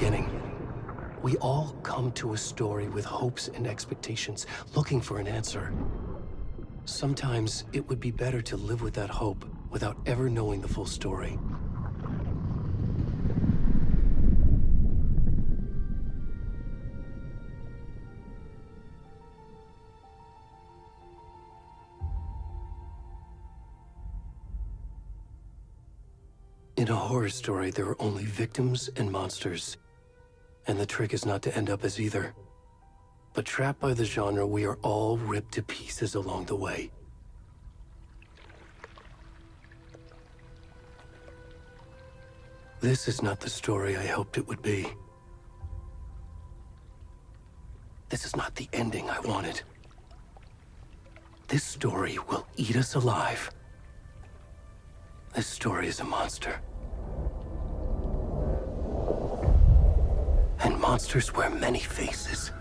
beginning. We all come to a story with hopes and expectations, looking for an answer. Sometimes it would be better to live with that hope without ever knowing the full story. In a horror story, there are only victims and monsters. And the trick is not to end up as either. But trapped by the genre, we are all ripped to pieces along the way. This is not the story I hoped it would be. This is not the ending I wanted. This story will eat us alive. This story is a monster. And monsters wear many faces.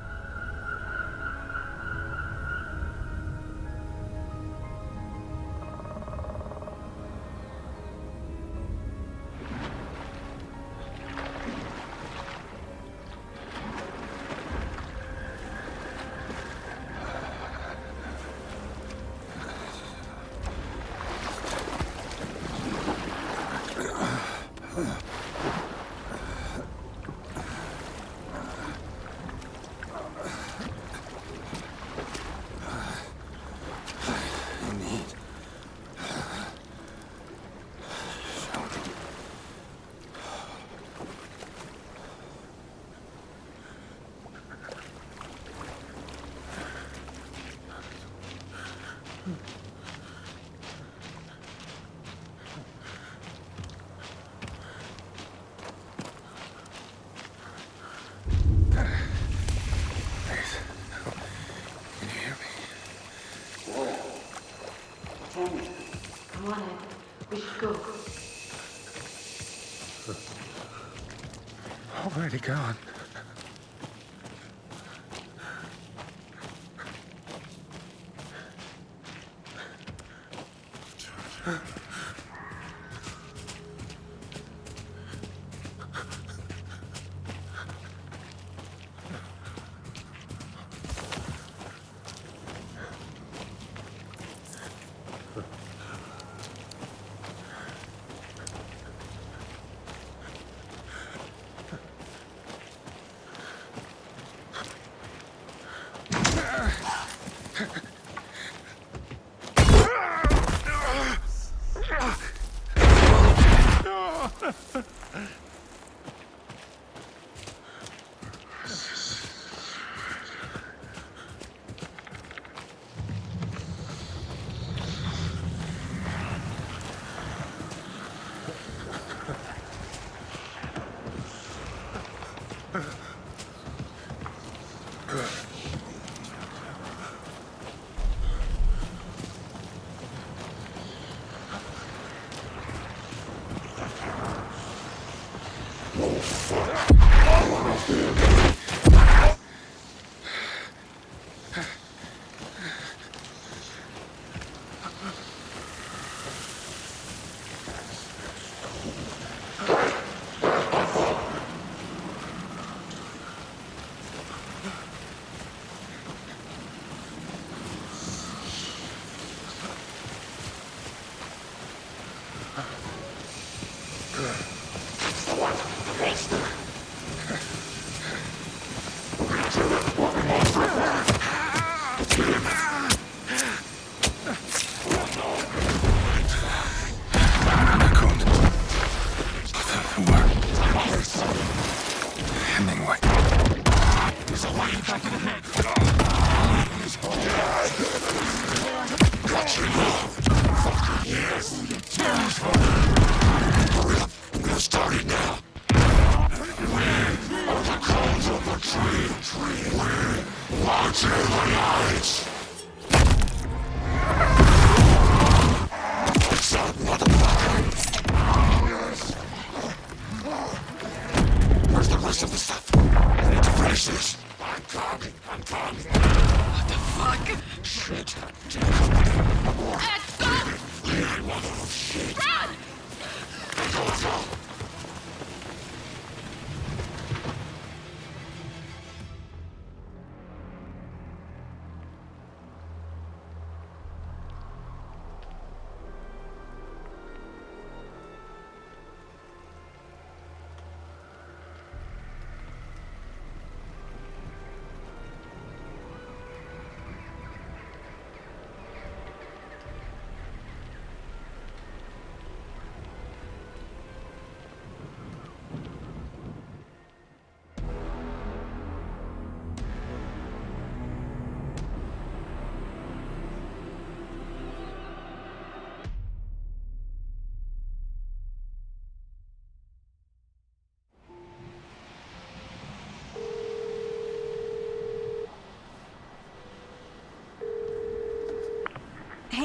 Come on in. We should go. Already gone.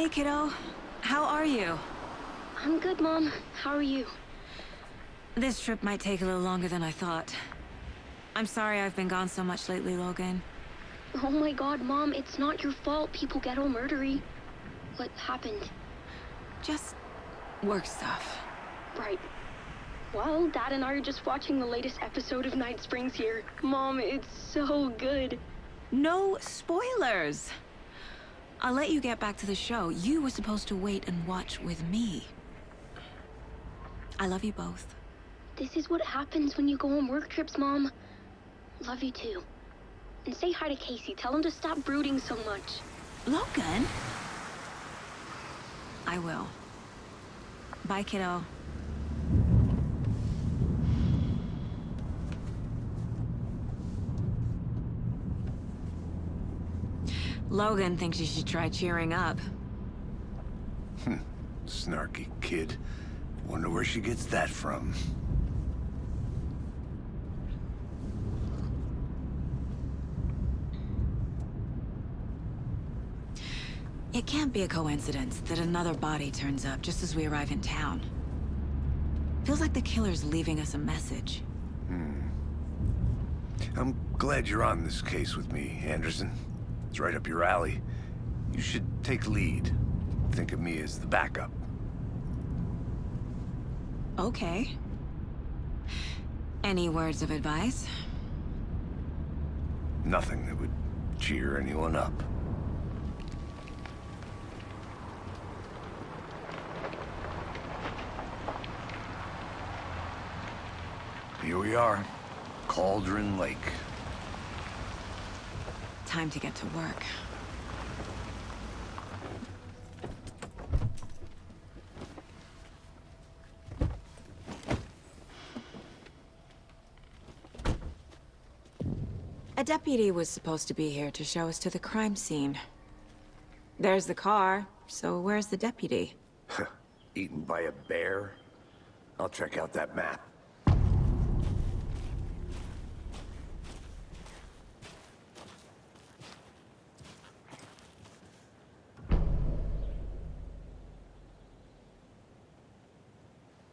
Hey, kiddo. How are you? I'm good, Mom. How are you? This trip might take a little longer than I thought. I'm sorry I've been gone so much lately, Logan. Oh my god, Mom, it's not your fault people get all murdery. What happened? Just work stuff. Right. Well, Dad and I are just watching the latest episode of Night Springs here. Mom, it's so good. No spoilers! I'll let you get back to the show. You were supposed to wait and watch with me. I love you both. This is what happens when you go on work trips, Mom. Love you too. And say hi to Casey. Tell him to stop brooding so much. Logan? I will. Bye, kiddo. Logan thinks you should try cheering up. Snarky kid. Wonder where she gets that from. It can't be a coincidence that another body turns up just as we arrive in town. Feels like the killer's leaving us a message. I'm glad you're on this case with me, Anderson. It's right up your alley. You should take lead. Think of me as the backup. Okay. Any words of advice? Nothing that would cheer anyone up. Here we are, Cauldron Lake. Time to get to work. A deputy was supposed to be here to show us to the crime scene. There's the car, so where's the deputy? Eaten by a bear? I'll check out that map.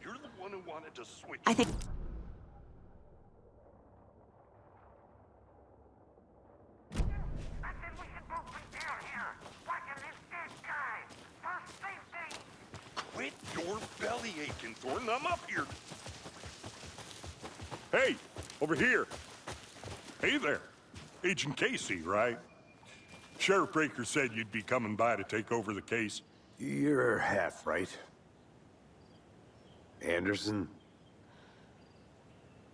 You're the one who wanted to switch. I think... I said we should both be down here, watching this dead guy. First safety. Quit your belly aching, Thornton. I'm up here. Hey, over here. Hey there. Agent Casey, right? Sheriff Breaker said you'd be coming by to take over the case. You're half right. Anderson?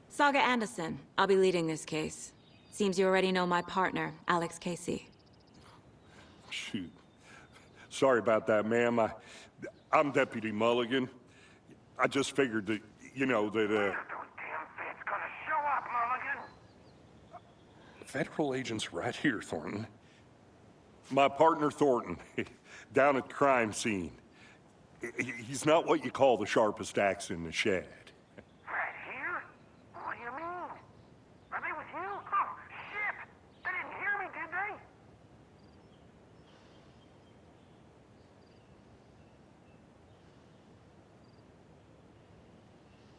Saga Anderson. I'll be leading this case. Seems you already know my partner, Alex Casey. Shoot. Sorry about that, ma'am. I'm Deputy Mulligan. I just figured that, you know, that, Those damn feds gonna show up, Mulligan. Federal agents right here, Thornton. My partner, Thornton, down at the crime scene. He's not what you call the sharpest axe in the shed. Right here? What do you mean? Are they with you? Oh, shit! They didn't hear me, did they?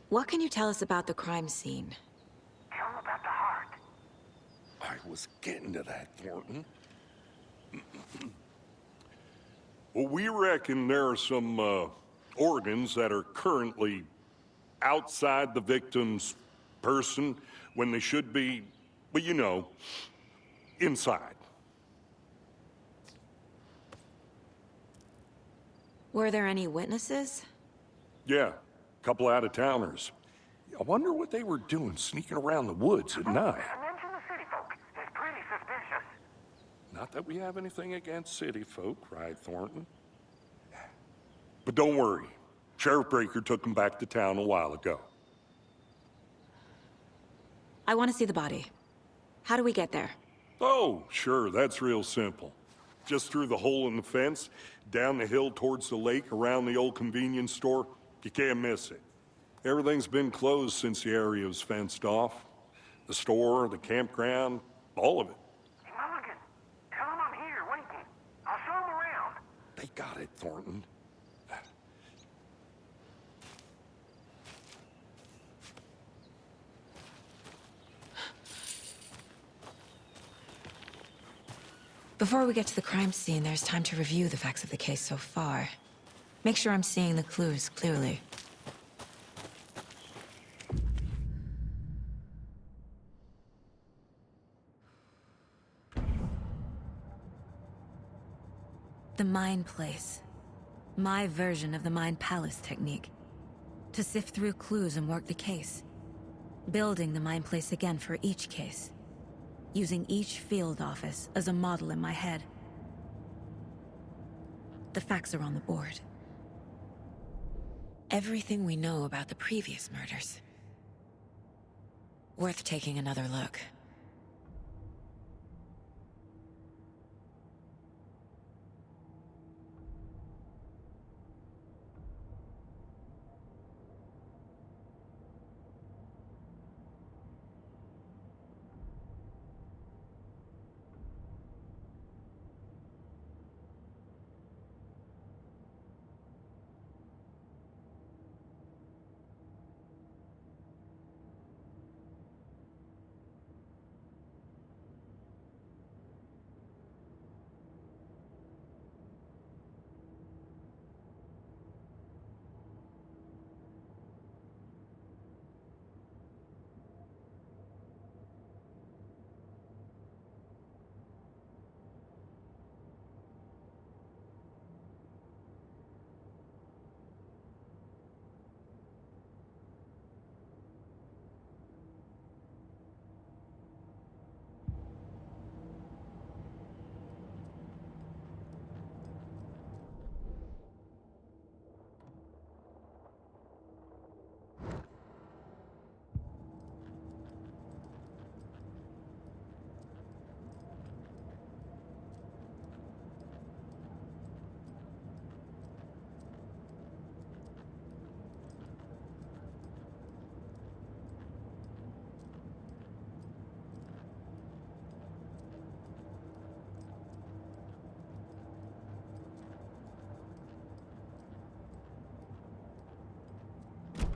What can you tell us about the crime scene? Tell them about the heart. I was getting to that, Thornton. Well, we reckon there are some organs that are currently outside the victim's person when they should be, well, you know, inside. Were there any witnesses? Yeah, a couple out-of-towners. I wonder what they were doing sneaking around the woods at night. Mention the city folk. It's pretty suspicious. Not that we have anything against city folk, right, Thornton? But don't worry. Sheriff Breaker took them back to town a while ago. I want to see the body. How do we get there? Oh, sure, that's real simple. Just through the hole in the fence, down the hill towards the lake, around the old convenience store. You can't miss it. Everything's been closed since the area was fenced off. The store, the campground, all of it. Hey, Mulligan, tell them I'm here waiting. I'll show them around. They got it, Thornton. Before we get to the crime scene, there's time to review the facts of the case so far. Make sure I'm seeing the clues clearly. The Mind Place. My version of the Mind Palace technique. To sift through clues and work the case. Building the Mind Place again for each case. Using each field office as a model in my head. The facts are on the board. Everything we know about the previous murders. Worth taking another look.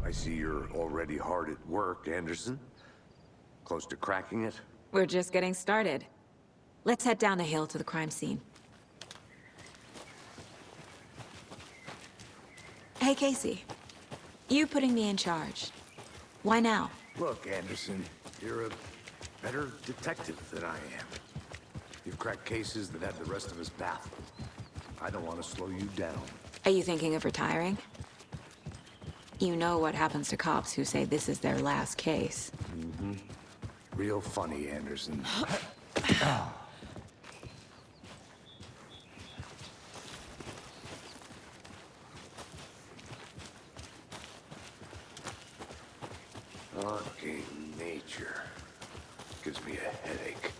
I see you're already hard at work, Anderson. Close to cracking it? We're just getting started. Let's head down the hill to the crime scene. Hey, Casey. You putting me in charge. Why now? Look, Anderson, you're a better detective than I am. You've cracked cases that have the rest of us baffled. I don't want to slow you down. Are you thinking of retiring? You know what happens to cops who say this is their last case. Real funny, Anderson. Okay, nature. Gives me a headache.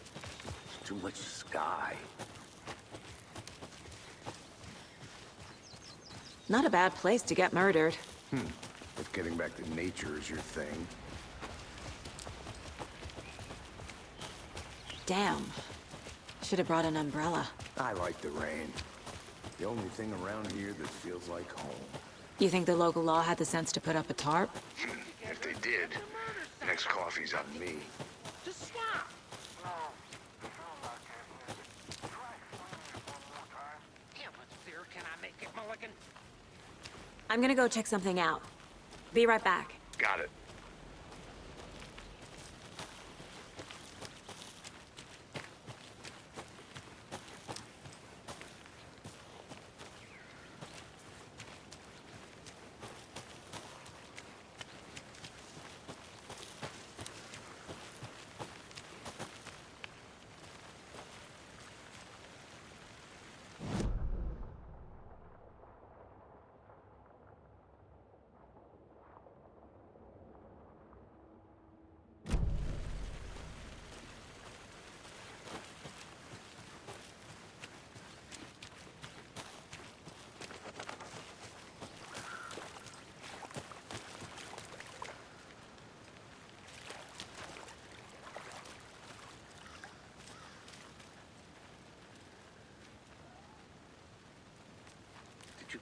Too much sky. Not a bad place to get murdered. If getting back to nature is your thing. Damn. Should have brought an umbrella. I like the rain. The only thing around here that feels like home. You think the local law had the sense to put up a tarp? If they did, next coffee's on me. Just stop! Damn it, sir. Can I make it, Mulligan? I'm gonna go check something out. Be right back. Got it.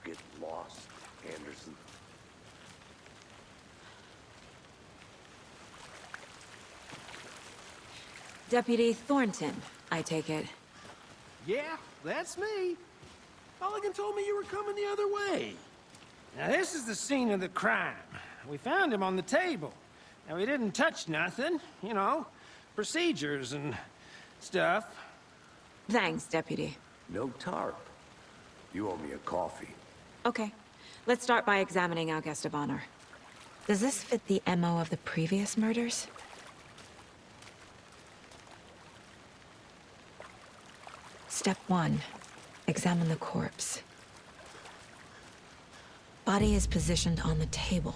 get lost, Anderson? Deputy Thornton, I take it. Yeah, that's me. Mulligan told me you were coming the other way. Now, this is the scene of the crime. We found him on the table. Now, we didn't touch nothing, you know, procedures and stuff. Thanks, Deputy. No tarp. You owe me a coffee. Okay, let's start by examining our guest of honor. Does this fit the MO of the previous murders? Step 1. Examine the corpse. Body is positioned on the table.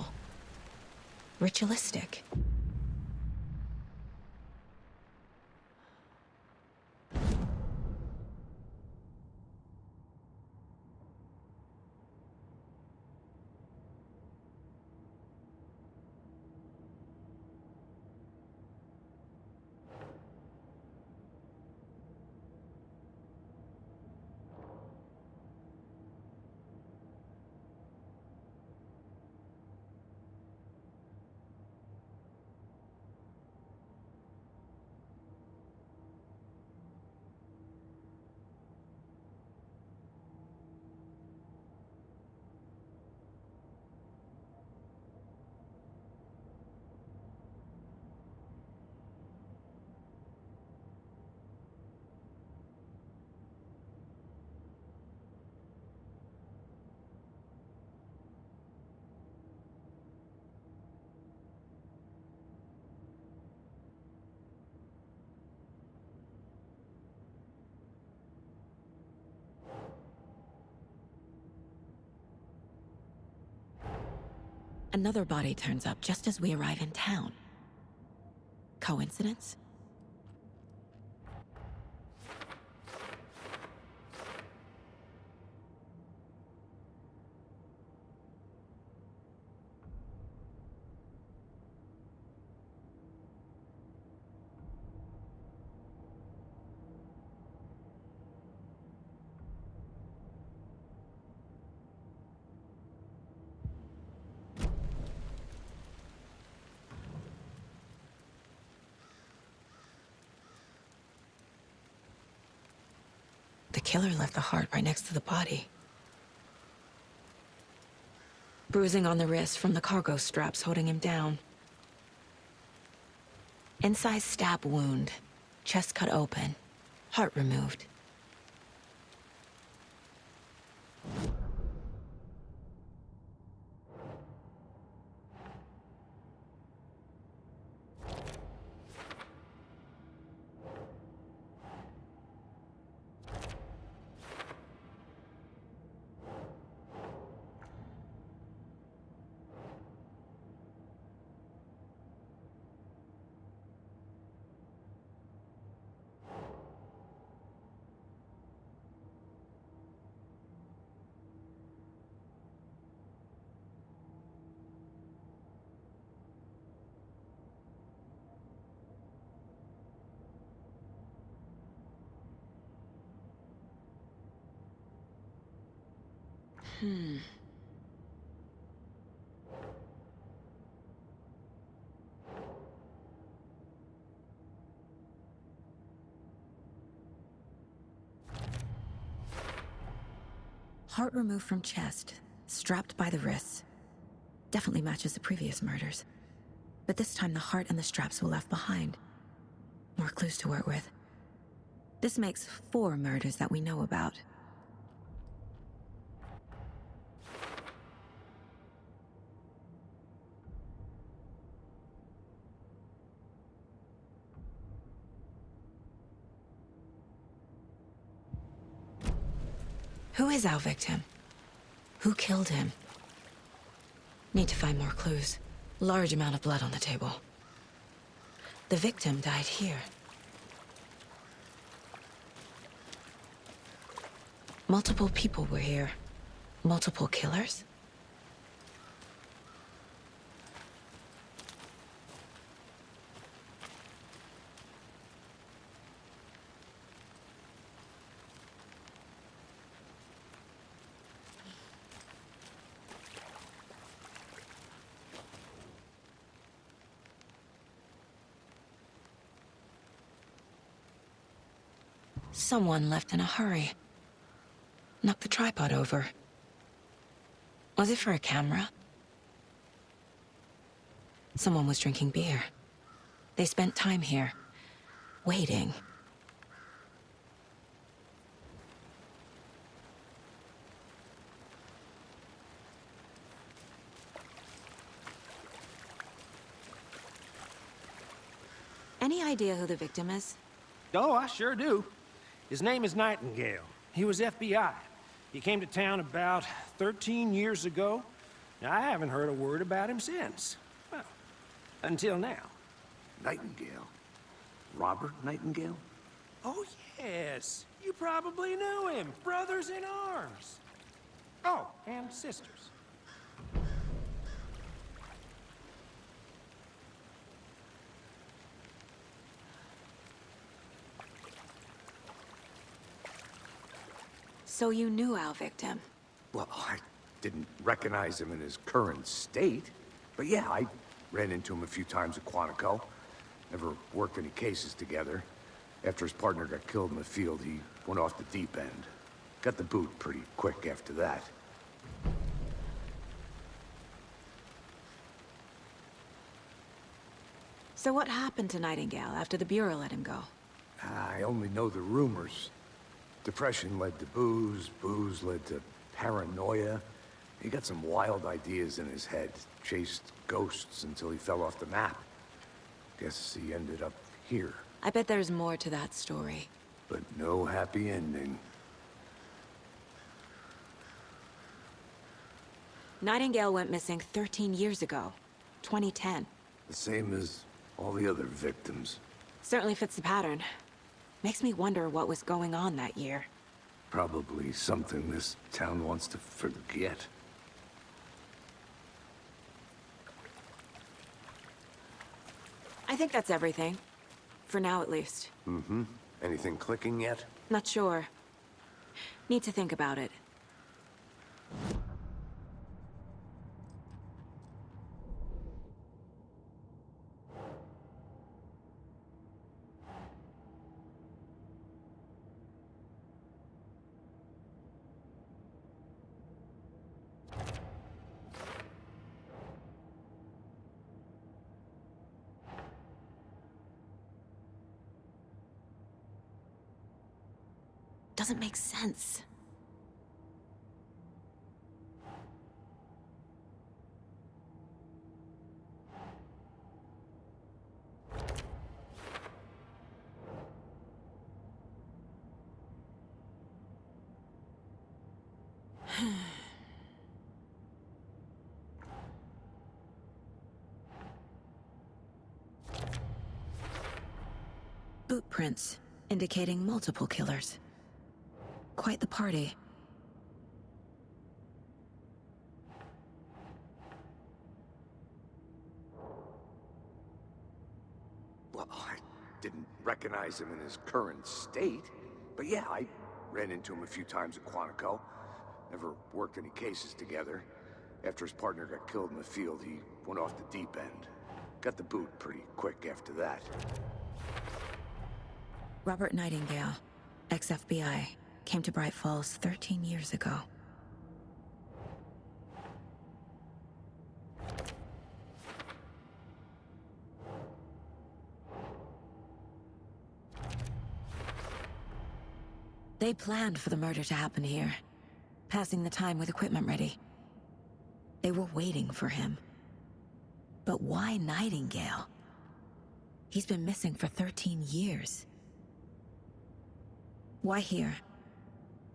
Ritualistic. Another body turns up just as we arrive in town. Coincidence? The killer left the heart right next to the body. Bruising on the wrist from the cargo straps holding him down. Incised stab wound. Chest cut open. Heart removed. Heart removed from chest, strapped by the wrists. Definitely matches the previous murders. But this time the heart and the straps were left behind. More clues to work with. This makes 4 murders that we know about. Who is our victim? Who killed him? Need to find more clues. Large amount of blood on the table. The victim died here. Multiple people were here. Multiple killers? Someone left in a hurry. Knocked the tripod over. Was it for a camera? Someone was drinking beer. They spent time here, waiting. Any idea who the victim is? Oh, I sure do. His name is Nightingale. He was FBI. He came to town about 13 years ago. Now, I haven't heard a word about him since. Well, until now. Nightingale? Robert Nightingale? Oh, yes. You probably know him. Brothers in arms. Oh, and sisters. So you knew our victim? Well, I didn't recognize him in his current state. But yeah, I ran into him a few times at Quantico. Never worked any cases together. After his partner got killed in the field, he went off the deep end. Got the boot pretty quick after that. So what happened to Nightingale after the Bureau let him go? I only know the rumors. Depression led to booze, booze led to paranoia. He got some wild ideas in his head, chased ghosts until he fell off the map. Guess he ended up here. I bet there's more to that story. But no happy ending. Nightingale went missing 13 years ago, 2010. The same as all the other victims. Certainly fits the pattern. Makes me wonder what was going on that year. Probably something this town wants to forget. I think that's everything. For now, at least. Mm-hmm. Anything clicking yet? Not sure. Need to think about it. Doesn't make sense. Boot prints indicating multiple killers. Quite the party. Well, I didn't recognize him in his current state. But yeah, I ran into him a few times at Quantico. Never worked any cases together. After his partner got killed in the field, he went off the deep end. Got the boot pretty quick after that. Robert Nightingale, ex-FBI, came to Bright Falls 13 years ago. They planned for the murder to happen here, passing the time with equipment ready. They were waiting for him. But why Nightingale? He's been missing for 13 years. Why here?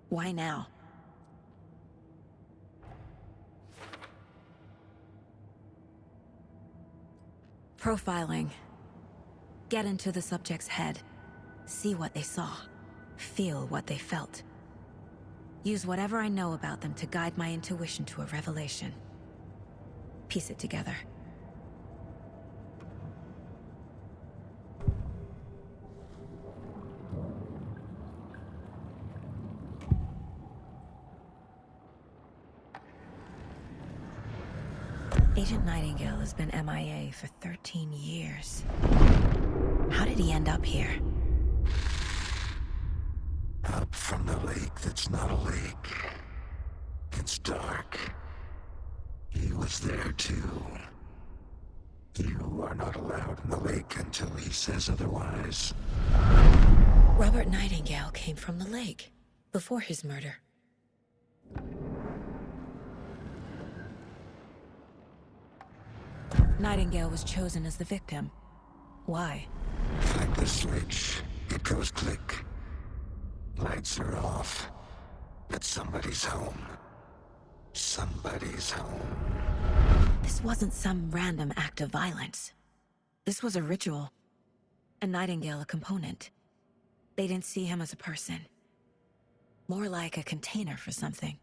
Why now? Profiling. Get into the subject's head. See what they saw. Feel what they felt. Use whatever I know about them to guide my intuition to a revelation. Piece it together. Agent Nightingale has been MIA for 13 years. How did he end up here? was there too. You are not allowed in the lake until he says otherwise. Robert Nightingale came from the lake before his murder. Nightingale was chosen as the victim. Why? Flip the switch, it goes click. Lights are off. But somebody's home. Somebody's home. This wasn't some random act of violence. This was a ritual. And Nightingale a component. They didn't see him as a person. More like a container for something.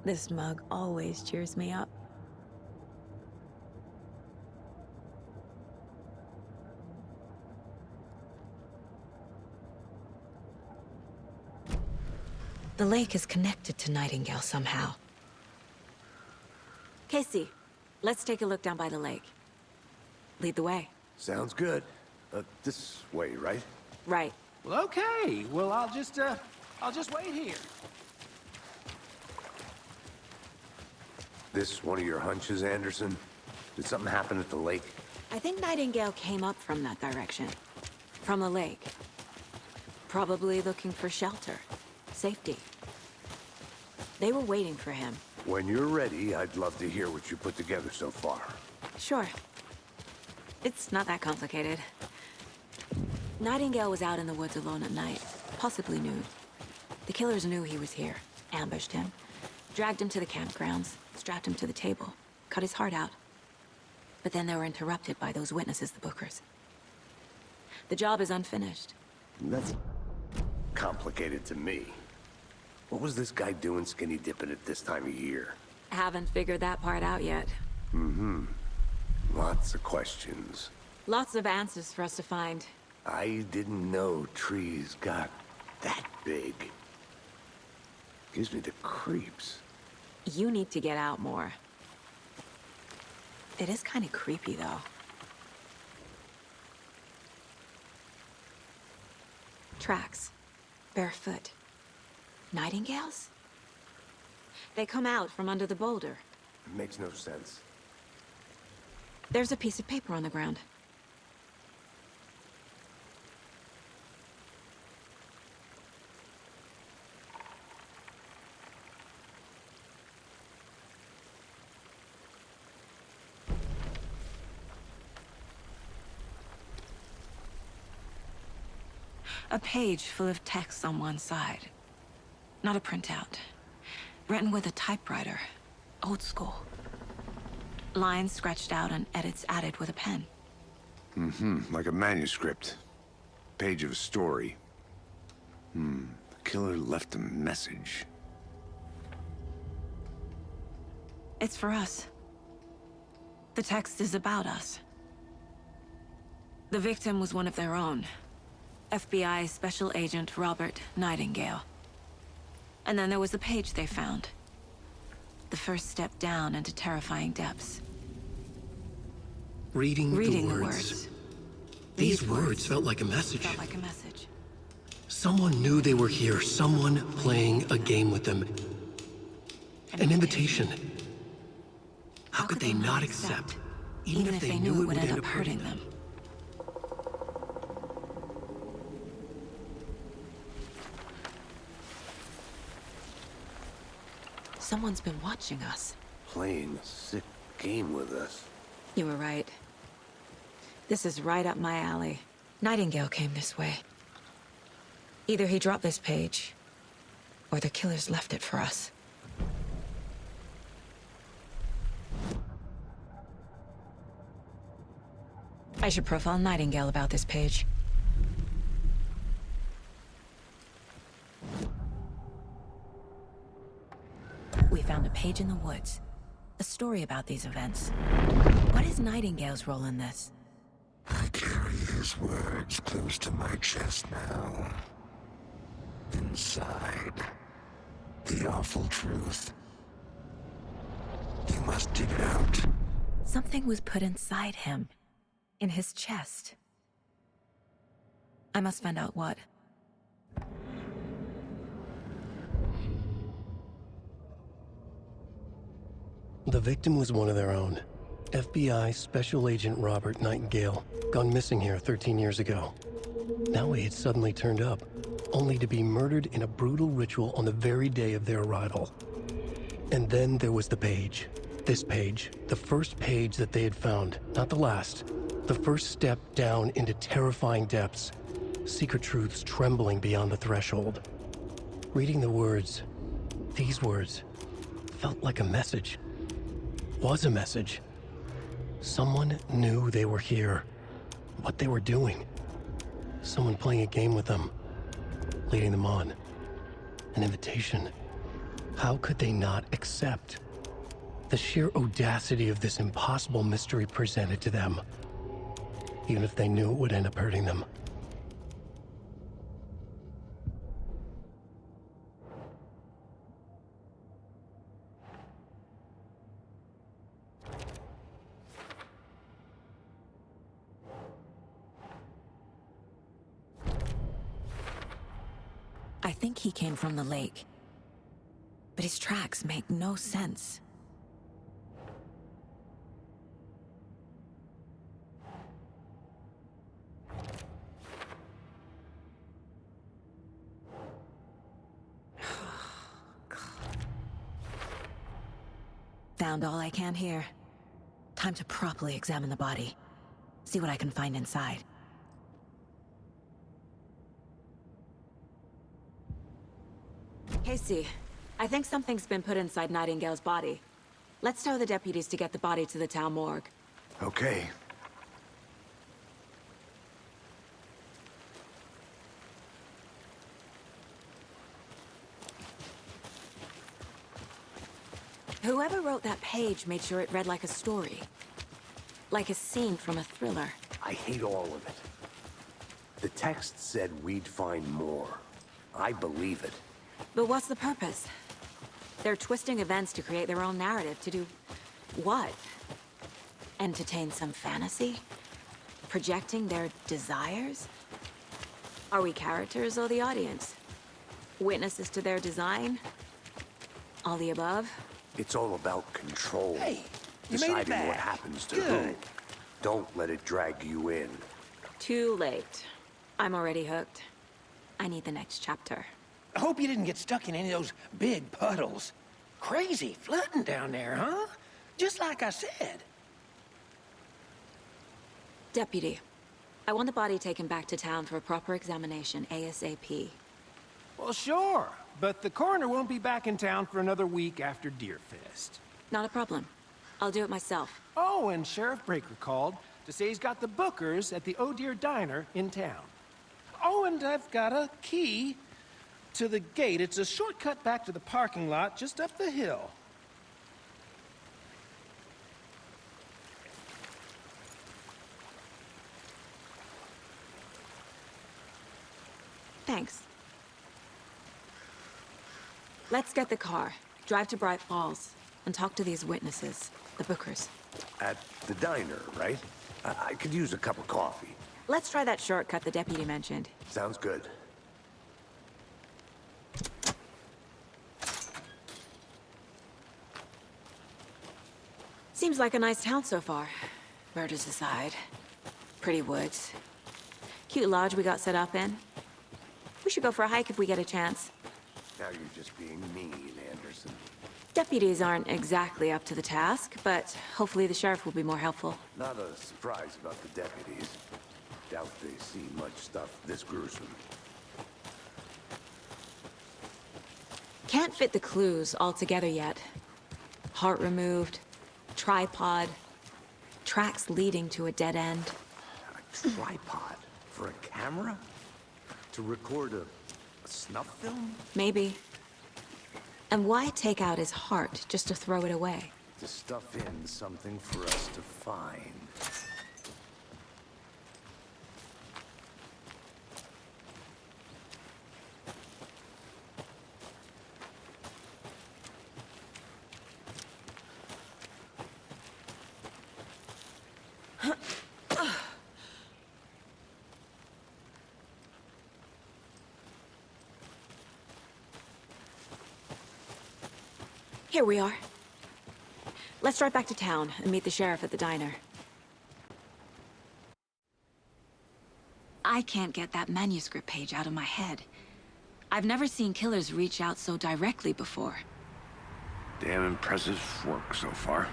This mug always cheers me up. The lake is connected to Nightingale somehow. Casey, let's take a look down by the lake. Lead the way. Sounds good. This way, right? Right. Well, okay. Well, I'll just wait here. This one of your hunches, Anderson? Did something happen at the lake? I think Nightingale came up from that direction. From the lake. Probably looking for shelter. Safety. They were waiting for him. When you're ready, I'd love to hear what you put together so far. Sure. It's not that complicated. Nightingale was out in the woods alone at night, possibly nude. The killers knew he was here, ambushed him, dragged him to the campgrounds, strapped him to the table, cut his heart out. But then they were interrupted by those witnesses, the Bookers. The job is unfinished. That's complicated to me. What was this guy doing skinny dipping at this time of year? Haven't figured that part out yet. Lots of questions. Lots of answers for us to find. I didn't know trees got that big. Gives me the creeps. You need to get out more. It is kind of creepy, though. Tracks. Barefoot. Nightingales? They come out from under the boulder. It makes no sense. There's a piece of paper on the ground. A page full of text on one side. Not a printout. Written with a typewriter. Old school. Lines scratched out and edits added with a pen. Like a manuscript. Page of a story. The killer left a message. It's for us. The text is about us. The victim was one of their own. FBI Special Agent Robert Nightingale. And then there was the page they found. The first step down into terrifying depths. Reading Reading the words. These words felt like a message. Felt like a message. Someone knew they were here. Someone playing a game with them. An invitation. How could they not accept? Even if they knew it would end up hurting them. Someone's been watching us. Playing a sick game with us. You were right. This is right up my alley. Nightingale came this way. Either he dropped this page, or the killers left it for us. I should profile Nightingale about this page. We found a page in the woods. A story about these events. What is Nightingale's role in this? I carry his words close to my chest now. Inside, the awful truth. You must dig it out. Something was put inside him. In his chest. I must find out what. The victim was one of their own. FBI Special Agent Robert Nightingale, gone missing here 13 years ago. Now he had suddenly turned up, only to be murdered in a brutal ritual on the very day of their arrival. And then there was the page. This page, the first page that they had found, not the last. The first step down into terrifying depths. Secret truths trembling beyond the threshold. Reading the words, these words, felt like a message. Was a message. Someone knew they were here. What they were doing. Someone playing a game with them. Leading them on. An invitation. How could they not accept? The sheer audacity of this impossible mystery presented to them. Even if they knew it would end up hurting them. I think he came from the lake. But his tracks make no sense. Found all I can here. Time to properly examine the body. See what I can find inside. Casey, I think something's been put inside Nightingale's body. Let's tell the deputies to get the body to the town morgue. Okay. Whoever wrote that page made sure it read like a story. Like a scene from a thriller. I hate all of it. The text said we'd find more. I believe it. But what's the purpose? They're twisting events to create their own narrative. To do what? Entertain some fantasy? Projecting their desires? Are we characters or the audience? Witnesses to their design? All the above? It's all about control. Hey, you made it deciding back. what happens to Good. who. Don't let it drag you in. Too late. I'm already hooked. I need the next chapter. I hope you didn't get stuck in any of those big puddles. Crazy flooding down there, huh? Just like I said. Deputy, I want the body taken back to town for a proper examination ASAP. Well, sure. But the coroner won't be back in town for another week after Deerfest. Not a problem. I'll do it myself. Oh, and Sheriff Breaker called to say he's got the Bookers at the Oh Dear Diner in town. Oh, and I've got a key to the gate. It's a shortcut back to the parking lot just up the hill. Thanks. Let's get the car, drive to Bright Falls, and talk to these witnesses, the Bookers. At the diner, right? I could use a cup of coffee. Let's try that shortcut the deputy mentioned. Sounds good. Seems like a nice town so far. Murders aside. Pretty woods. Cute lodge we got set up in. We should go for a hike if we get a chance. Now you're just being mean, Anderson. Deputies aren't exactly up to the task, but hopefully the sheriff will be more helpful. Not a surprise about the deputies. Doubt they see much stuff this gruesome. Can't fit the clues all together yet. Heart removed, tripod, tracks leading to a dead end. A tripod? For a camera? To record a snuff film? Maybe. And why take out his heart just to throw it away? To stuff in something for us to find. Here we are. Let's drive back to town and meet the sheriff at the diner. I can't get that manuscript page out of my head. I've never seen killers reach out so directly before. Damn impressive work so far.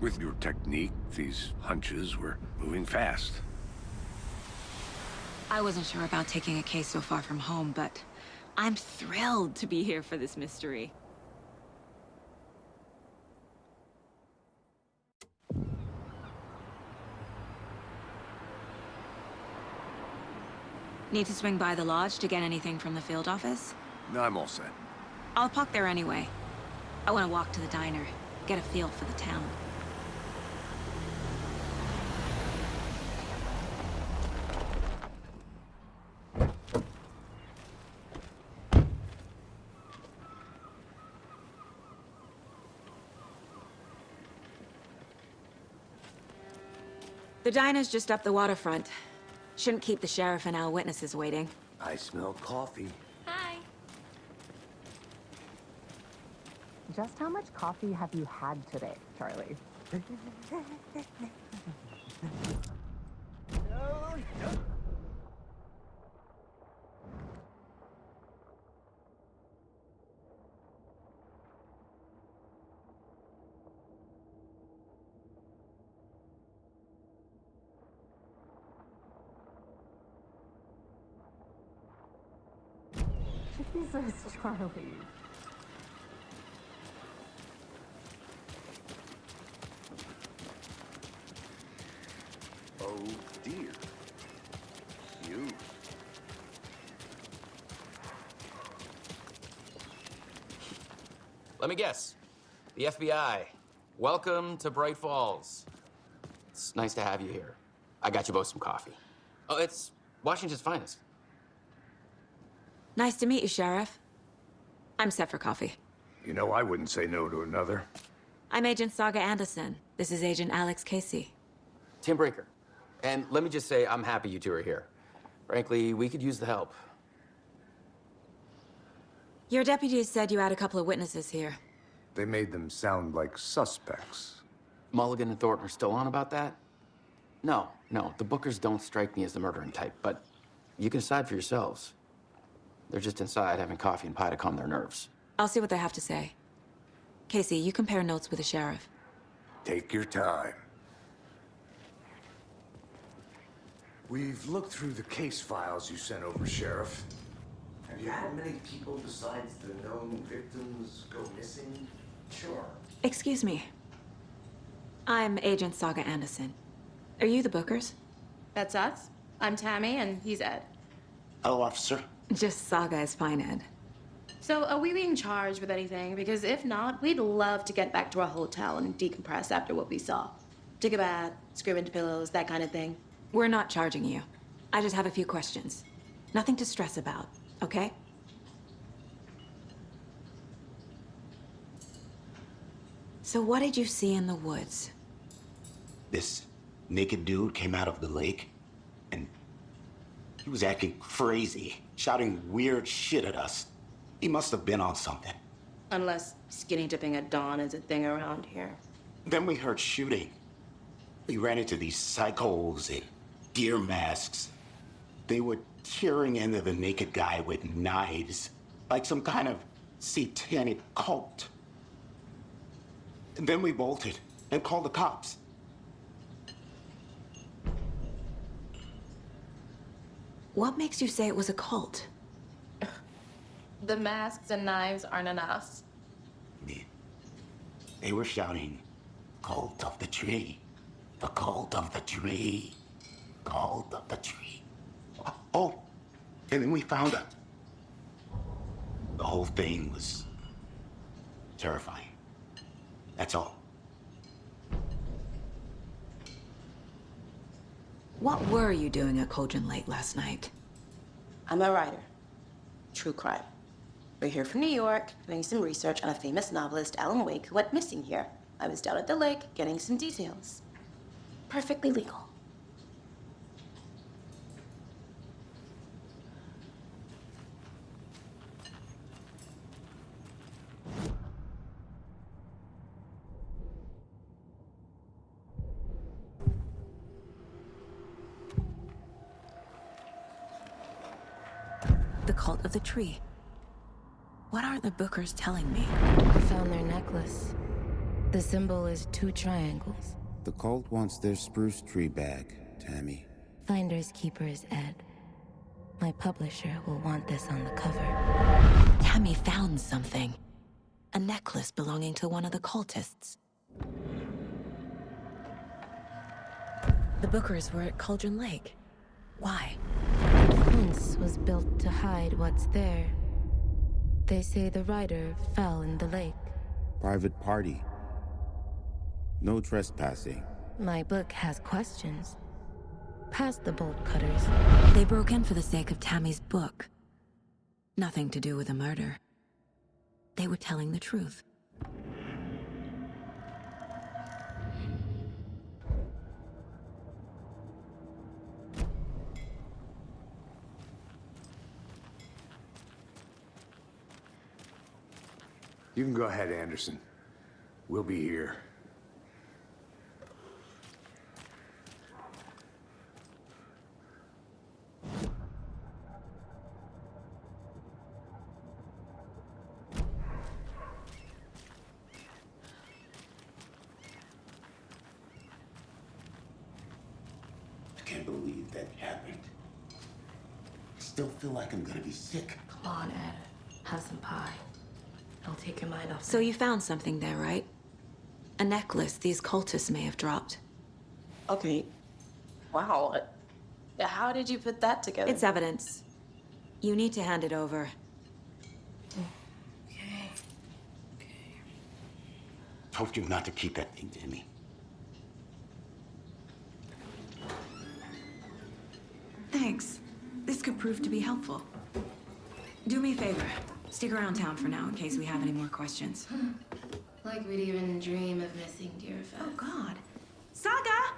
With your technique, these hunches were moving fast. I wasn't sure about taking a case so far from home, but I'm thrilled to be here for this mystery. Need to swing by the lodge to get anything from the field office? No, I'm all set. I'll park there anyway. I want to walk to the diner, get a feel for the town. The diner's just up the waterfront. Shouldn't keep the sheriff and our witnesses waiting. I smell coffee. Hi. Just how much coffee have you had today, Charlie? Jesus, Charlie. Oh dear. You. Let me guess. The FBI. Welcome to Bright Falls. It's nice to have you here. I got you both some coffee. Oh, it's Washington's finest. Nice to meet you, Sheriff. I'm set for coffee. You know, I wouldn't say no to another. I'm Agent Saga Anderson. This is Agent Alex Casey. Tim Breaker. And let me just say, I'm happy you two are here. Frankly, we could use the help. Your deputies said you had a couple of witnesses here. They made them sound like suspects. Mulligan and Thornton are still on about that? No, the Bookers don't strike me as the murdering type, but you can decide for yourselves. They're just inside having coffee and pie to calm their nerves. I'll see what they have to say. Casey, you compare notes with the sheriff. Take your time. We've looked through the case files you sent over, Sheriff. Have you had many people besides the known victims go missing? Sure. Excuse me. I'm Agent Saga Anderson. Are you the Bookers? That's us. I'm Tammy, and he's Ed. Hello, officer. Just Saga is fine, Ed. So, are we being charged with anything? Because if not, we'd love to get back to our hotel and decompress after what we saw. Take a bath, scream into pillows, that kind of thing. We're not charging you. I just have a few questions. Nothing to stress about, okay? So what did you see in the woods? This naked dude came out of the lake, and he was acting crazy, shouting weird shit at us. He must have been on something. Unless skinny dipping at dawn is a thing around here. Then we heard shooting. We ran into these psychos in deer masks. They were tearing into the naked guy with knives, like some kind of satanic cult. And then we bolted and called the cops. What makes you say it was a cult? The masks and knives aren't enough. They were shouting, "Cult of the tree, the cult of the tree, cult of the tree." Oh, and then we found out. The whole thing was terrifying. That's all. What were you doing at Cauldron Lake last night? I'm a writer. True crime. We're here from New York, doing some research on a famous novelist, Alan Wake, who went missing here. I was down at the lake, getting some details. Perfectly legal. The cult of the tree. What are the Bookers telling me? I found their necklace. The symbol is 2 triangles. The cult wants their spruce tree back, Tammy. Finders keepers, Ed. My publisher will want this on the cover. Tammy found something. A necklace belonging to one of the cultists. The Bookers were at Cauldron Lake. Why? The fence was built to hide what's there. They say the writer fell in the lake. Private party. No trespassing. My book has questions. Past the bolt cutters. They broke in for the sake of Tammy's book. Nothing to do with a murder. They were telling the truth. You can go ahead, Anderson. We'll be here. I can't believe that happened. I still feel like I'm gonna be sick. Come on, Ed. Have some pie. I'll take your mind off. So you found something there, right? A necklace these cultists may have dropped. Okay. Wow. How did you put that together? It's evidence. You need to hand it over. Okay. Told you not to keep that thing to me. Thanks. This could prove to be helpful. Do me a favor. Stick around town for now in case we have any more questions. Like we'd even dream of missing dear Fez. Oh, God. Saga!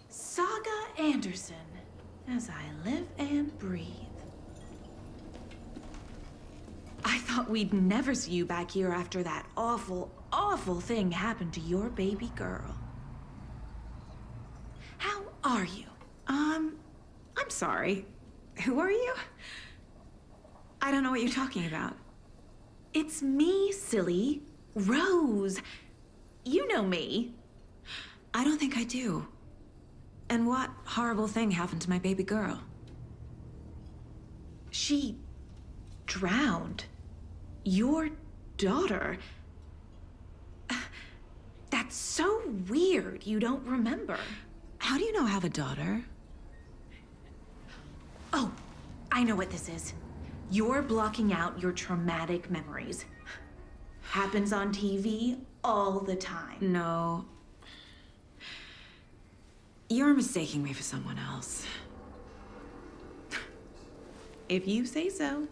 Saga Anderson. As I live and breathe. I thought we'd never see you back here after that awful, awful thing happened to your baby girl. How are you? I'm sorry. Who are you? I don't know what you're talking about. It's me, silly. Rose. You know me. I don't think I do. And what horrible thing happened to my baby girl? She drowned. Your daughter. That's so weird you don't remember. How do you know I have a daughter? Oh, I know what this is. You're blocking out your traumatic memories. Happens on TV all the time. No. You're mistaking me for someone else. If you say so.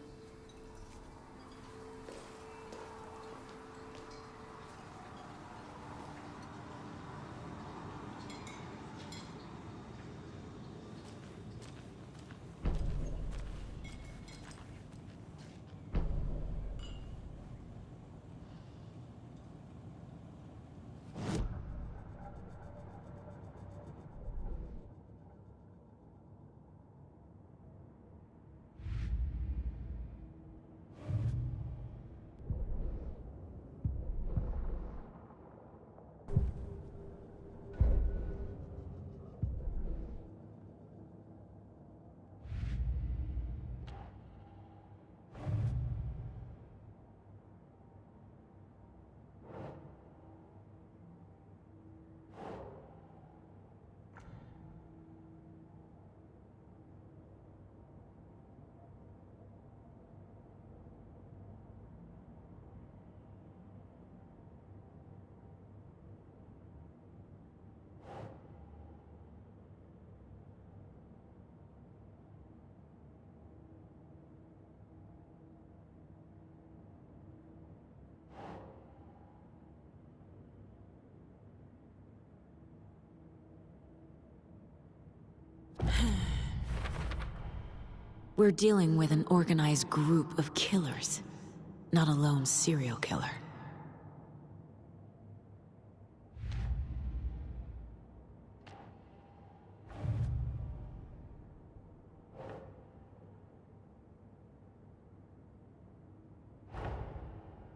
We're dealing with an organized group of killers, not a lone serial killer.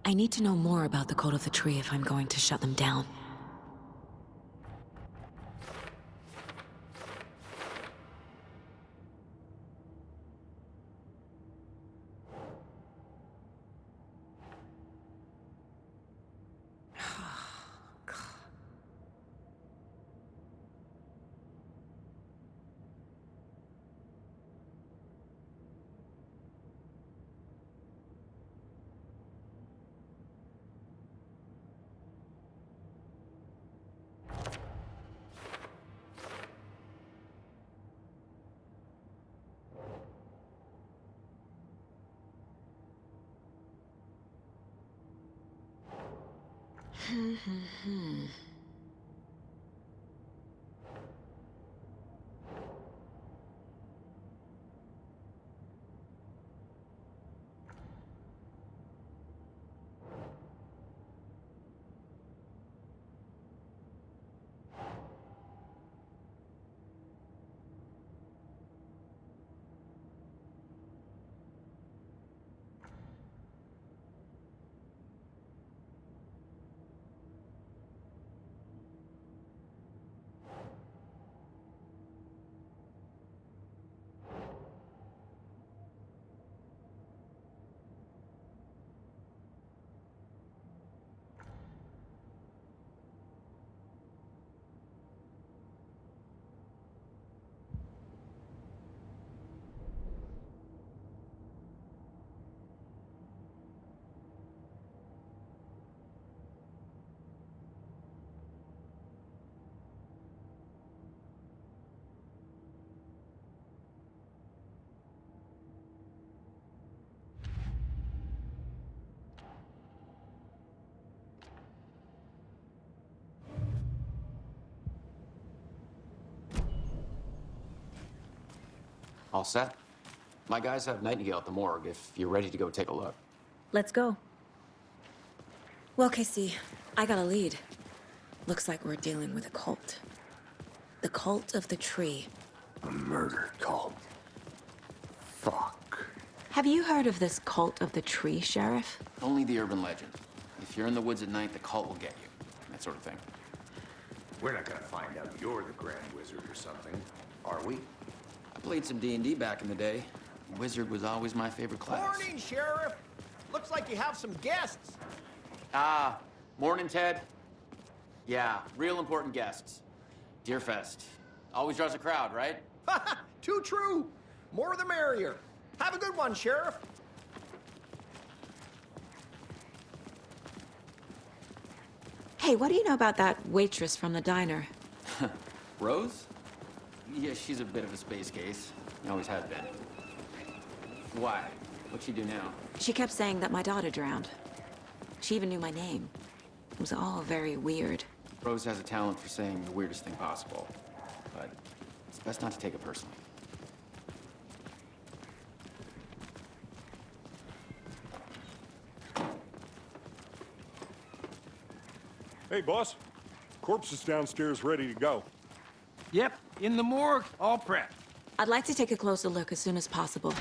I need to know more about the Cult of the Tree if I'm going to shut them down. All set? My guys have Nightingale at the morgue if you're ready to go take a look. Let's go. Well, Casey, I got a lead. Looks like we're dealing with a cult. The Cult of the Tree. A murder cult. Fuck. Have you heard of this Cult of the Tree, Sheriff? Only the urban legend. If you're in the woods at night, the cult will get you. That sort of thing. We're not gonna find out you're the Grand Wizard or something, are we? I played some D&D back in the day. Wizard was always my favorite class. Morning, Sheriff! Looks like you have some guests. Ah, morning, Ted. Yeah, real important guests. Deerfest. Always draws a crowd, right? Too true. More the merrier. Have a good one, Sheriff. Hey, what do you know about that waitress from the diner? Rose? Yeah, she's a bit of a space case. Always has been. Why? What'd she do now? She kept saying that my daughter drowned. She even knew my name. It was all very weird. Rose has a talent for saying the weirdest thing possible. But it's best not to take it personally. Hey, boss. Corpse is downstairs ready to go. Yep, in the morgue, all prepped. I'd like to take a closer look as soon as possible.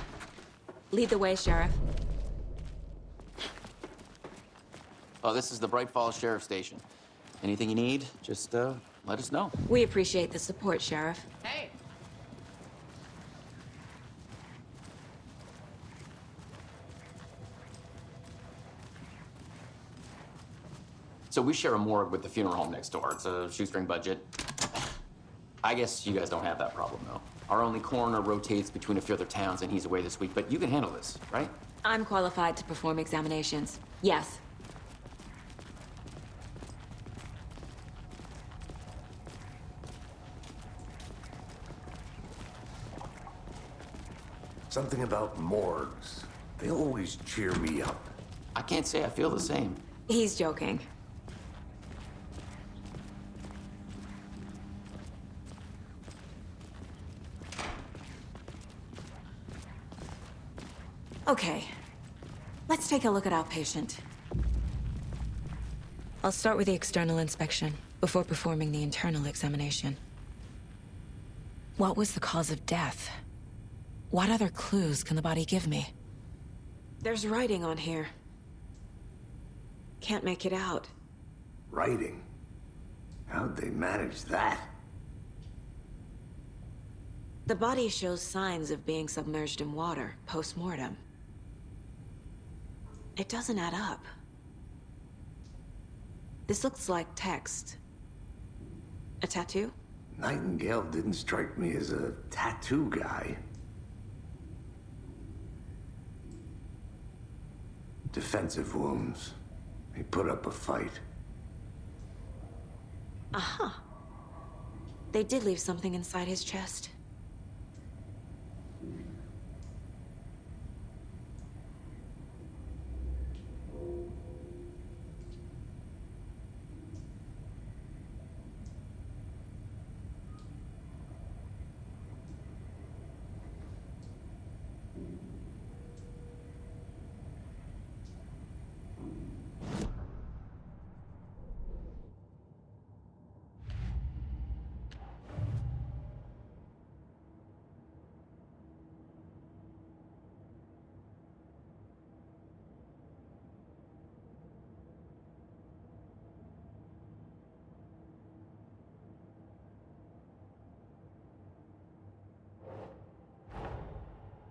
Lead the way, Sheriff. Oh, this is the Bright Falls Sheriff Station. Anything you need, just let us know. We appreciate the support, Sheriff. Hey. So we share a morgue with the funeral home next door. It's a shoestring budget. I guess you guys don't have that problem, though. Our only coroner rotates between a few other towns, and he's away this week, but you can handle this, right? I'm qualified to perform examinations. Yes. Something about morgues. They always cheer me up. I can't say I feel the same. He's joking. Okay. Let's take a look at our patient. I'll start with the external inspection before performing the internal examination. What was the cause of death? What other clues can the body give me? There's writing on here. Can't make it out. Writing? How'd they manage that? The body shows signs of being submerged in water post-mortem. It doesn't add up. This looks like text. A tattoo? Nightingale didn't strike me as a tattoo guy. Defensive wounds. He put up a fight. Uh-huh. They did leave something inside his chest.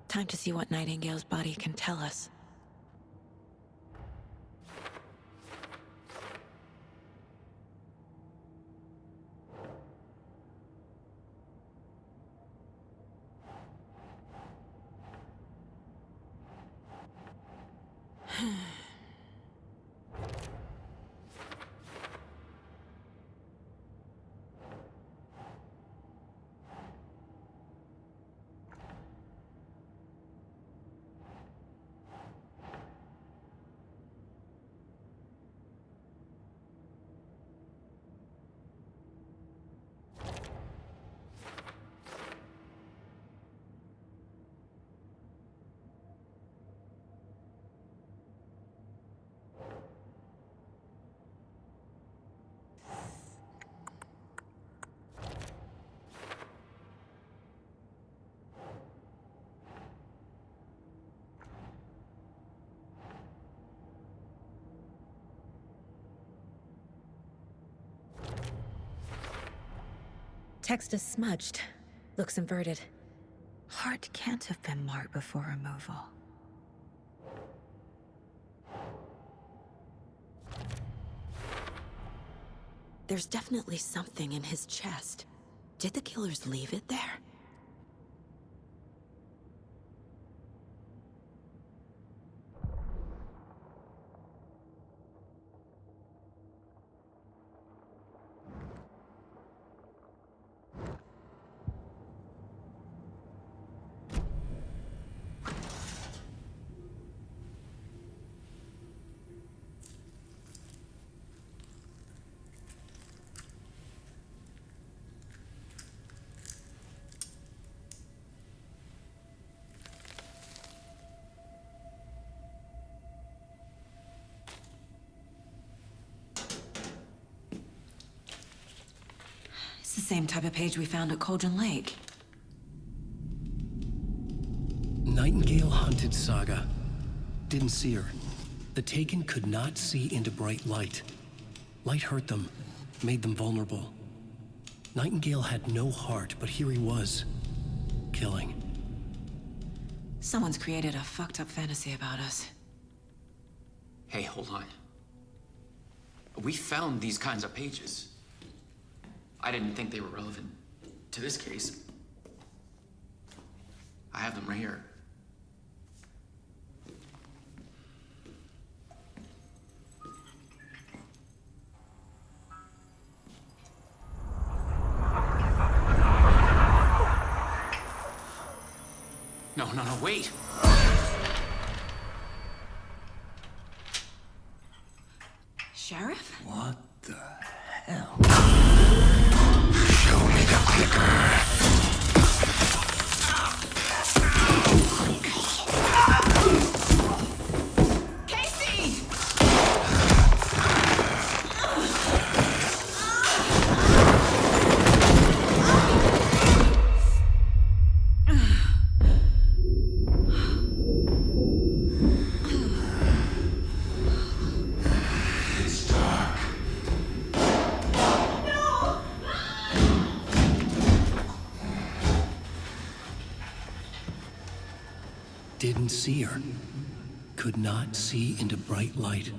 Time to see what Nightingale's body can tell us. Text is smudged. Looks inverted. Heart can't have been marked before removal. There's definitely something in his chest. Did the killers leave it there? It's the same type of page we found at Cauldron Lake. Nightingale hunted Saga. Didn't see her. The Taken could not see into bright light. Light hurt them, made them vulnerable. Nightingale had no heart, but here he was, killing. Someone's created a fucked up fantasy about us. Hey, hold on. We found these kinds of pages. I didn't think they were relevant to this case. I have them right here. No, wait! Sheriff? What the hell? Show me the clicker. didn't see her. Could not see into bright light.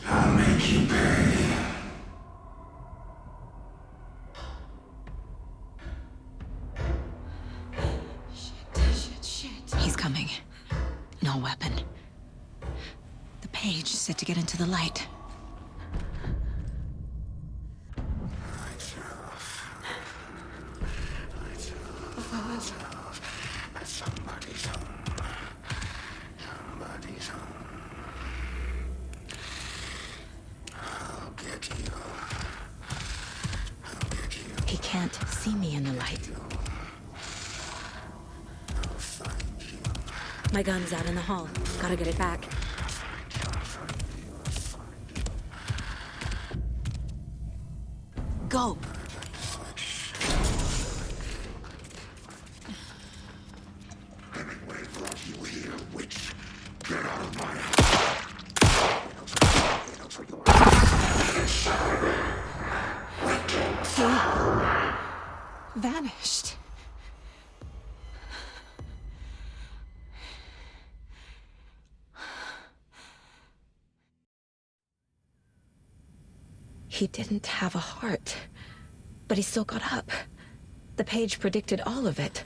I'll make you pay. Shit. He's coming. No weapon. The page said to get into the light. Somebody's home. Somebody's home. I'll get you. I'll get you. He can't see me in the light. I'll find you. My gun's out in the hall. Gotta get it back. Go! Anyway, brought you here, witch. Get out of my He vanished. He didn't have a heart, but he still got up. The page predicted all of it.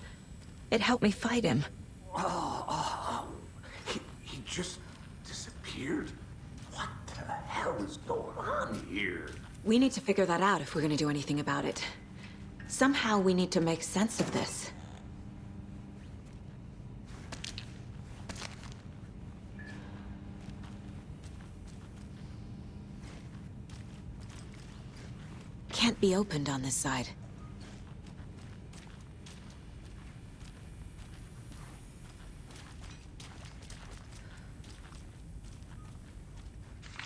It helped me fight him. He just disappeared? What the hell is going on here? We need to figure that out if we're gonna do anything about it. Somehow we need to make sense of this. Can't be opened on this side.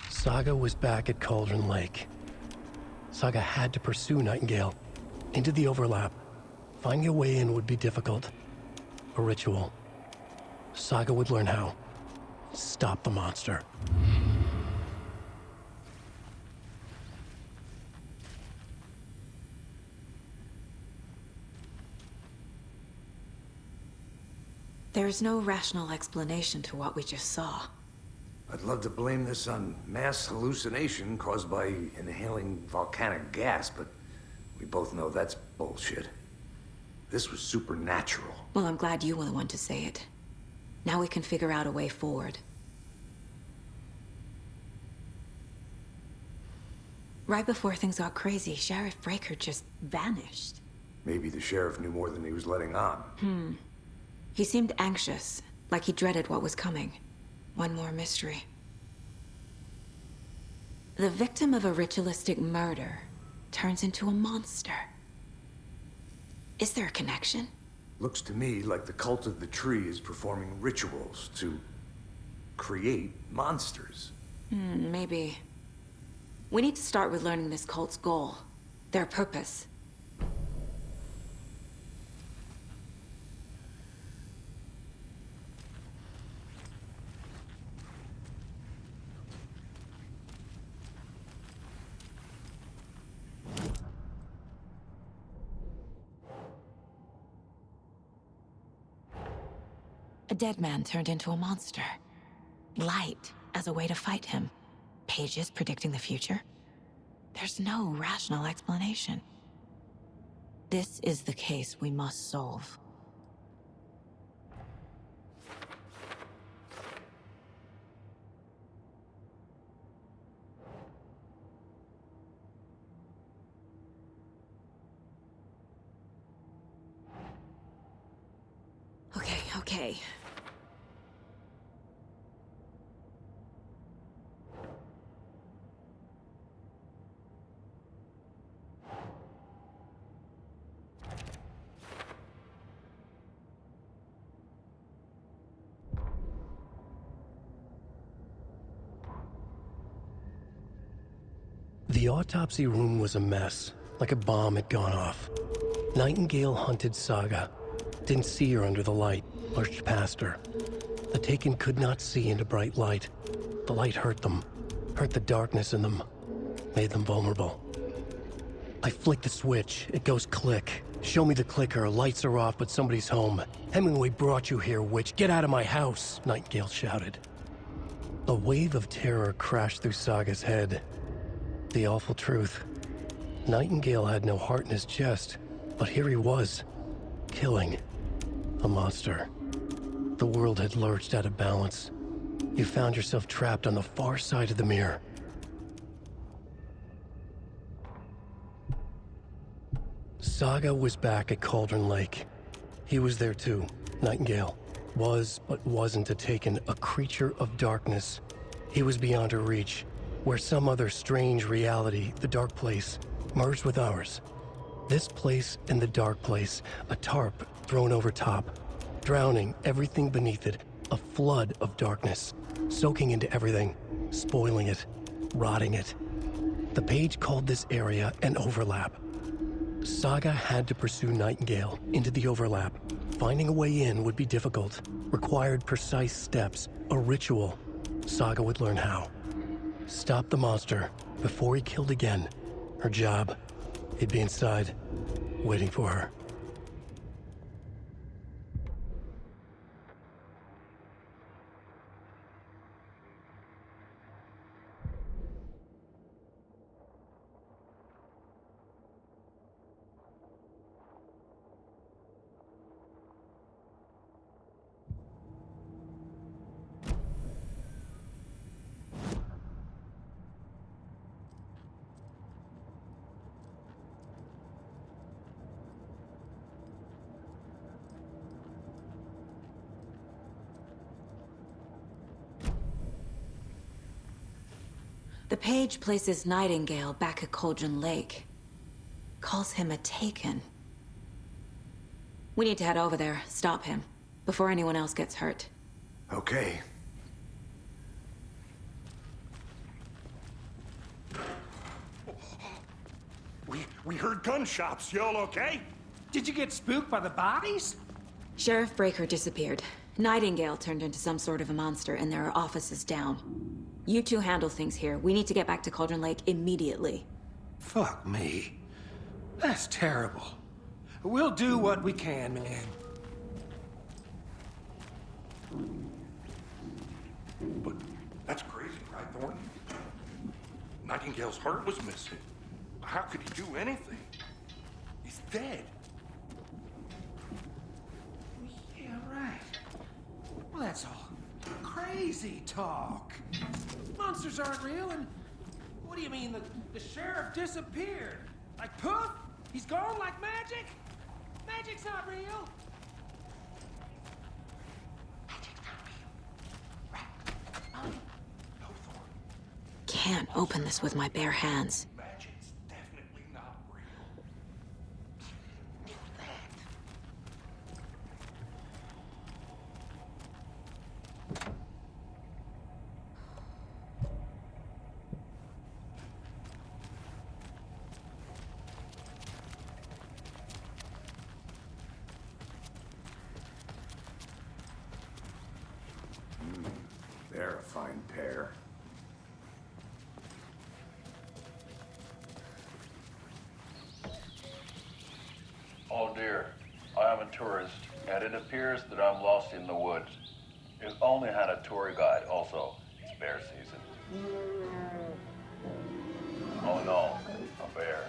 Saga was back at Cauldron Lake. Saga had to pursue Nightingale. Into the overlap. Finding a way in would be difficult. A ritual. Saga would learn how. Stop the monster. There's no rational explanation to what we just saw. I'd love to blame this on mass hallucination caused by inhaling volcanic gas, but we both know that's bullshit. This was supernatural. Well, I'm glad you were the one to say it. Now we can figure out a way forward. Right before things got crazy, Sheriff Breaker just vanished. Maybe the sheriff knew more than he was letting on. He seemed anxious, like he dreaded what was coming. One more mystery. The victim of a ritualistic murder turns into a monster. Is there a connection? Looks to me like the cult of the tree is performing rituals to create monsters. Maybe. We need to start with learning this cult's goal, their purpose. A dead man turned into a monster. Light as a way to fight him. Pages predicting the future. There's no rational explanation. This is the case we must solve. Okay. The autopsy room was a mess, like a bomb had gone off. Nightingale hunted Saga. Didn't see her under the light, lurched past her. The Taken could not see into bright light. The light hurt them, hurt the darkness in them, made them vulnerable. I flick the switch, it goes click. Show me the clicker, lights are off, but somebody's home. Hemingway brought you here, witch. Get out of my house, Nightingale shouted. A wave of terror crashed through Saga's head. The awful truth. Nightingale had no heart in his chest, but here he was, killing a monster. The world had lurched out of balance. You found yourself trapped on the far side of the mirror. Saga was back at Cauldron Lake. He was there too, Nightingale. Was, but wasn't a Taken, a creature of darkness. He was beyond her reach, where some other strange reality, the dark place, merged with ours. This place and the dark place, a tarp thrown over top, drowning everything beneath it, a flood of darkness, soaking into everything, spoiling it, rotting it. The page called this area an overlap. Saga had to pursue Nightingale into the overlap. Finding a way in would be difficult, required precise steps, a ritual. Saga would learn how. Stop the monster before he killed again. Her job. He'd be inside, waiting for her. The page places Nightingale back at Cauldron Lake. Calls him a Taken. We need to head over there, stop him, before anyone else gets hurt. Okay. We heard gunshots. Y'all okay? Did you get spooked by the bodies? Sheriff Breaker disappeared. Nightingale turned into some sort of a monster, and there are offices down. You two handle things here. We need to get back to Cauldron Lake immediately. Fuck me. That's terrible. We'll do what we can, man. But that's crazy, right, Thornton? Nightingale's heart was missing. How could he do anything? He's dead. Yeah, right. Well, that's all crazy talk. Monsters aren't real, and what do you mean the sheriff disappeared? Like poof? He's gone like magic? Magic's not real. Can't open this with my bare hands. Magic's definitely not real. They're a fine pair. Oh dear, I am a tourist, and it appears that I'm lost in the woods. You only had a tour guide also. It's bear season. Oh no, a bear.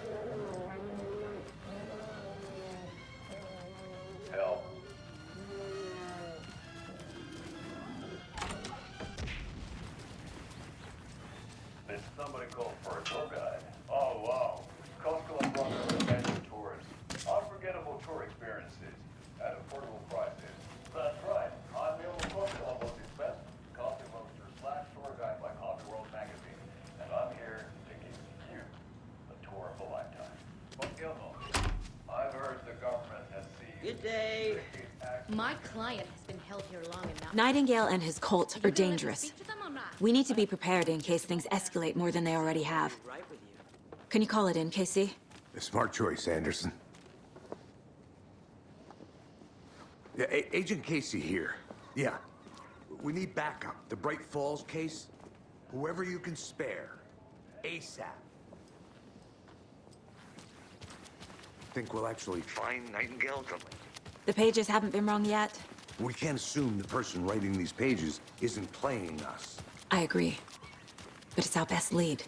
Help. Did somebody call for a tour guide? Oh wow. Costco and Brother adventure tours. Unforgettable tour experiences at affordable prices. That's right. I'm the only Costco almost expensive. Coffee Roaster / tour guide by Coffee World magazine. And I'm here to give you a tour of a lifetime. But you know, I've heard the government has seized. Good day. My client has been held here long enough. Nightingale and his cult are dangerous. We need to be prepared in case things escalate more than they already have. Can you call it in, Casey? A smart choice, Anderson. Yeah, Agent Casey here. Yeah. We need backup. The Bright Falls case? Whoever you can spare. ASAP. Think we'll actually find Nightingale to... The pages haven't been wrong yet. We can't assume the person writing these pages isn't playing us. I agree. But it's our best lead.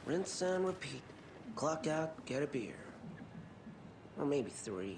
Rinse and repeat. Clock out, get a beer. Or maybe 3.